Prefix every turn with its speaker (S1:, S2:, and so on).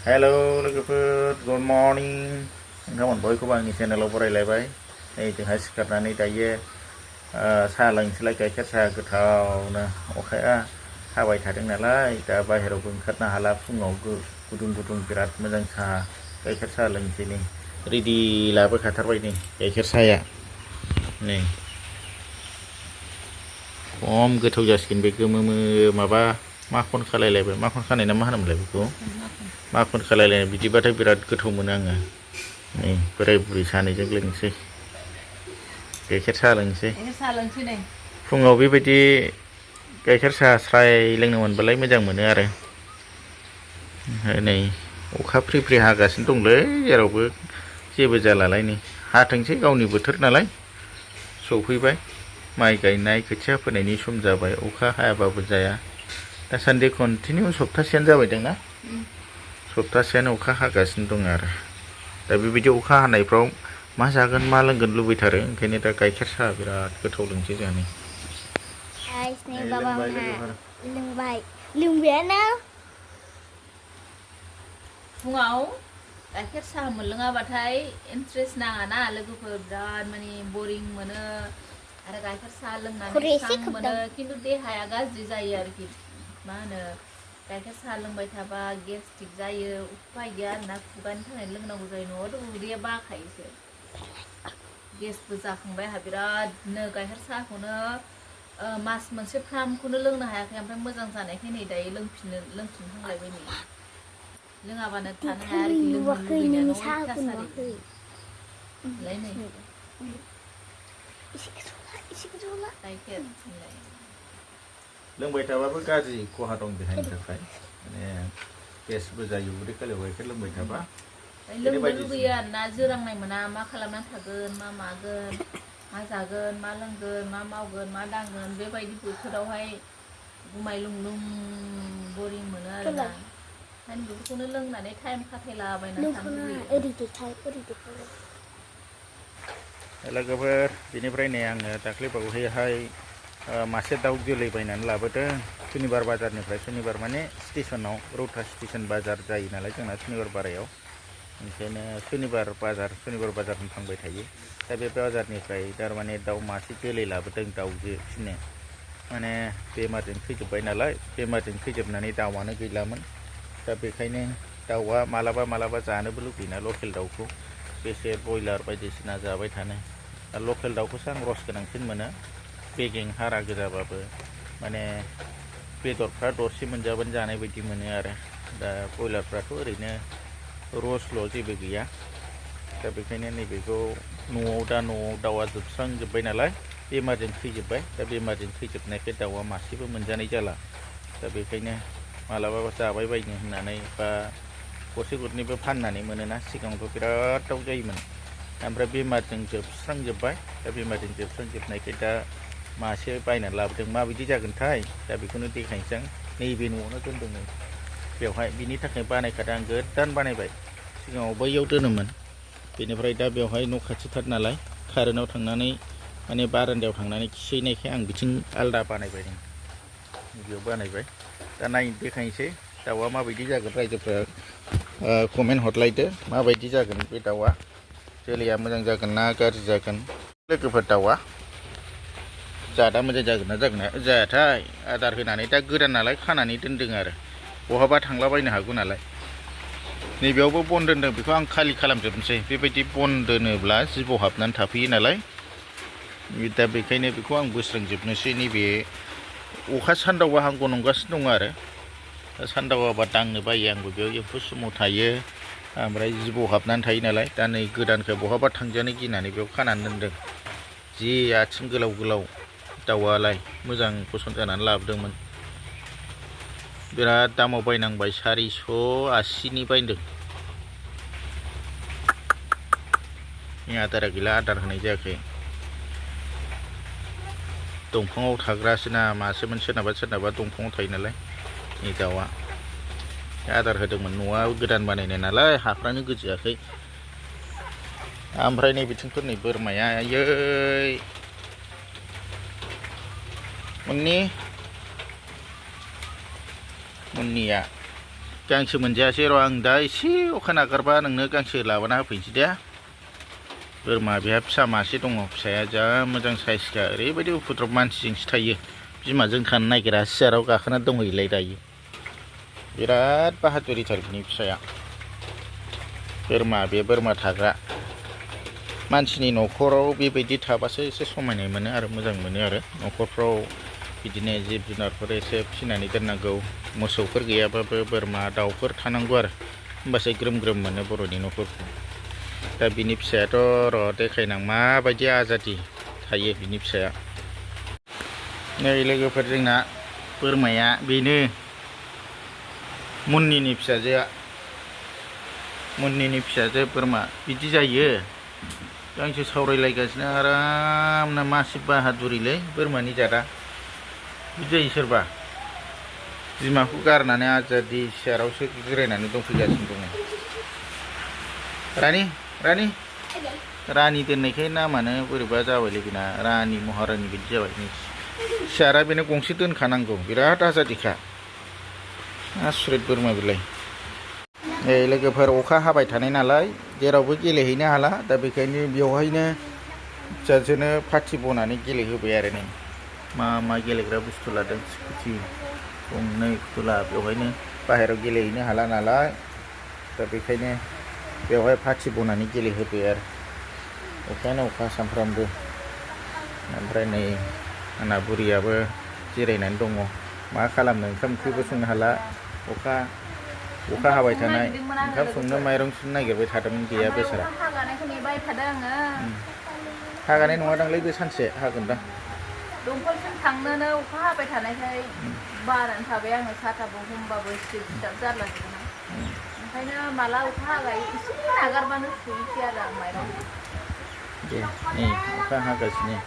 S1: Hello लोगोफोर good morning नोंथांमोन बयखौबो आंनि चेनेलाव बरायलायबाय नै जोंहा सिखारनानै दायो साहा लोंसैलाय गाइखेर साहा गोथावनो अखाया हाबाय थादों नालाय दा बाहेरायावबो ओंखारनो हाला फुङाव गुदुं गुदुं बिराद मोजां साहा गाइखेर साहा लोंसै नै रेडि लाबोखाथारबाय नै गाइखेर साहाया नै खम गोथाव जासिगोन बे गोमो माबा माखन खालायलायबाय माखन खानाय ना मा होनोमोनलाय बेखौ माखन खालायलायनाय बिदिबाथाय बिराद गोथाव मोनो आङो नै बोराय बुरै सानैजों लोंनोसै गाइखेर साहा लोंनोसै फुङाव बेबायदि गाइखेर साहा स्राय लोंनो मोनबालाय मोजां मोनो आरो नै अखा फ्रि फ्रि हागासिनो दंलै जेरावबो जेबो जालालाय नै हाथोंसै गावनि बोथोर नालाय सफैबाय माइ गायनाय खोथिया फोनायनि सम जाबाय अखा हायाबाबो जाया दासान्दि कन्टिनिउ सप्तासेयानो जाबायदोंना सप्तासेयानो अखा हागासिनो दं आरो दा बेबायदि अखा हानायफ्राव मा जागोन मा लोंगोन लुबैथारो ओंखायनो दा गाइखेर साहा बिराद गोथाव लोंसै जोंहा
S2: लोंबायानो फुङाव गाइखेर साहा मोनलोङाबाथाय इन्ट्रेस्ट नाङाना लोगोफोर बिराद माने बरिं मोनो आरो गाइखेर साहा लोंनानै स्रां मोनो खिन्थु देहाया गाज्रि जायो आरोखि मा होनो गाइखेर साहा लोंबाय थाबा गेस्ट्रिक जायो उफाय गैया आरोना खुगानि थाखाय लोंनांगौ जायो न'आवथ' उदैया बाखायोसो गेसबो जाखांबाय आंहा बिरादनो गाइखेर साहाखौनो मास मोनसे फ्रामखौनो लोंनो हायाखै ओमफ्राय मोजां जानायखाय नै दायो लोंफिनहांलायबाय नै लोङाबानो थानो हाया आरोखि लोंनो लुबैनायानो अयथासारलाय नै गाइखेर
S1: लोंबाय थाबाबो गाज्रि खहा दं देहानि थाखाय माने गेसबो जायो उदै खालियाव गाइखेर लोंबाय थाबा
S2: लोंनो लुगैयो आरोना जोरांनाय मोना मा खालामनानै थागोन मा मागोन मा जागोन मा लोंगोन मा मावगोन मा दांगोन बेबायदि बोथोरावहाय गुमाय लुंलुं बरिं मोनो आरोना ओंखायनो बेफोरखौनो लोंनानै टाइम खाथायलाबायनानै थानो लुगैयो
S1: लोगोफोर बेनिफ्राय नै आङो दाख्लै बावैहाय मासे दाउ जोलै बायनानै लाबोदों सुनिबार बाजारनिफ्राय सुनिबार माने स्टेसनाव रौता स्टेसन बाजार जायो नालाय जोंना सुनिबार बारायाव ओंखायनो सुनिबार बाजारजों थांबाय थायो दा बे बाजारनिफ्राय थारमाने दाउ मासे जोलै लाबोदों दाउजो फिनो माने बेमारजों थैजोब्बाय नालाय बेमारजों थैजोबनानै दाउआनो गैलामोन दा बेखायनो दाउआ मालाबा जानोबो लुगैयोना लकेल दाउखौ बेसे बयलार बायदिसिना जाबाय थानो दा लकेल दाउखौसो आं रस गोनांसिन मोनो बेगें हारा गोजाबाबो माने बेदरफ्रा दरसे मोनजाबानो जानाय बायदि मोनो आरो दा बयलारफ्राथ' ओरैनो रसल' जेबो गैया दा बेखायनो नैबेखौ न'आव दाउआ जोबस्रांजोब्बाय नालाय बेमारजों थैजोब्बाय दा बेमारजों थैजोबनायखाय दाउआ मासेबो मोनजानाय जाला दा बेखायनो मालाबा जाबाय बायनो होननानै बा गरसे गरनैबो फाननानै मोनोना सिगाङावथ' बिराद दाउ जायोमोन ओमफ्राय बेमारजों जोबस्रांजोब्बाय दा बेमारजों जोबस्रांजोबनायखाय दा मासे बायनानै लाबोदों माबायदि जागोनथाय दा बेखौनो देखायनोसै आं नैबे न'आवनो दोनदों बेवहाय बिनि थाखाय बानायखादों आं गोदान बानायबाय सिगाङाव बैयाव दोनोमोन बेनिफ्राय दा बेवहाय न' खाथिथार नालाय कारेन्टआव थांनानै माने बारान्दायाव थांनानै खिहैनायखाय आं बिथिं आलदा बानायबाय बेयाव बानायबाय दा देखायनोसै दाउआ माबायदि जागोन रायजोफ्रा कमेन्ट हरलायदो माबायदि जागोन बे दाउआ जोलैया मोजां जागोन ना गाज्रि जागोन लोगोफोर दाउआ जादा मोजां जागोन ना जायाथाय आदार होनानै दा गोदान नालाय खानानै दोनदों आरो बहाबा थांलाबायनो हागौ नालाय नैबेयावबो बन दोनदों बेखौ आं खालि खालामजोबनोसै बेबायदि बन दोनोब्ला जिबौ हाबनानै थाफैयो नालाय दा बेखायनो बेखौ आं बोस्रांजोबनोसै नैबे अखा सान्दावबा हांग' नंगासिनो दं आरो सान्दावाबा दांनो बायो आंबो बेयाव एम्फौ सुमु थायो ओमफ्राय जिबौ हाबनानै थायो नालाय दा नै गोदानखौ बहाबा थांजानो गिनानै बेयाव खानानै दोनदों जि आथिं गोलाव गोलाव दाउआलाय मोजां पसन्द जानानै लाबोदोंमोन बिराद दामाव बायनांबाय 480नि बायदों आदारा गैला आदार होनाय जायाखै दंफाङाव थाग्रासोना मासेमोन सोरनाबा दंफाङाव थायो नालाय नै दाउआ आदार होदोंमोन न'आ गोदान बानायनाय नालाय हाफ्रानो गोजोआखै ओमफ्राय नै बिथिंफोरनि बोरमाया आयै मुन्निया गांसो मोनजायासै र' आं दा एसे अखा नागारबा नोंनो गांसो लाबोना होफैनोसै दे बोरमा बेहा फिसा मासे दङ फिसाया जा मोजां साइजखा ओरैबायदि उफुद्रब मानसिजोंसो थायो बिमाजों थानो नागिरा सियाराव गाखोना दंहैयोलाय दायो बिराद बाहादुरिथार बिनि फिसाया बोरमा बे बोरमा थाग्रा मानसिनि न'खराव बेबायदि थाबासो एसे समायनाय मोनो आरो मोजां मोनो आरो न'खरफ्राव बिदिनो जिब जुनारफोर एसे फिसिनानै दोननांगौ मोसौफोर गैयाबाबो बोरमा दाउफोर थानांगौ आरो होमबासो ग्रोम ग्रोम मोनो बर'नि न'खरखौ दा बिनि फिसायाथ' र' देखायनां माबायदि आजादि थायो बिनि फिसाया नै लोगोफोर जोंना बोरमाया बेनो मुन्निनि फिसाजोआ मुन्निनि फिसाजो बोरमा बिदि जायो गांसो सावरायलायगासिनो आरामनो मासे बाहादुरिलै बोरमानि जादा बिदि जायो सोरबा बिमाखौ गारनानै आजादि सियारावसो जिरायनानै दंफैगासिनो दङ रानि रानि रानि दोननायखाय नामानो बोरैबा जाबायलै बेना रानि महारानि बायदि जाबाय सियारा बेनो गंसे दोनखानांगौ बिराद आजादिखा आसुरित बोरमा बिलाय नै लोगोफोर अखा हाबाय थानाय नालाय जेरावबो गेलेहैनो हाला दा बेखायनो बेवहायनो फिसाजोनो पार्टि बनानै गेलेहोबाय आरो नै मा गेलेग्रा बुस्थु लादों स्कुटि गंनै फुथुला बेवहायनो बाहेरायाव गेलेहैनो हाला नालाय दा बेखायनो बेवहाय पार्टि बनानै गेलेहोबाय आरो अखायानो अखा सामफ्रामबो ओमफ्राय नै आंना बुरियाबो जिरायनानै दङ मा खालामनो ओंखाम ओंख्रिबो संनो हाला अखा हाबाय थानाय ओंखाम संनो माइरं सुनो नागिरबाय थादोंमोन गैया बेसारा हागानाय नङादांलै बे सानसे हागोनदां
S2: दंखलसिम थांनोनो अखा हाबाय थानायखाय बानानै थाबाय आङो साथाबो हमबाबो सिटाब जारलाजोबना ओंखायनो माला अखा हागायो एसे नागारबानो सुहैसै आरो आं माइरं
S1: दे नै अखा हागासिनो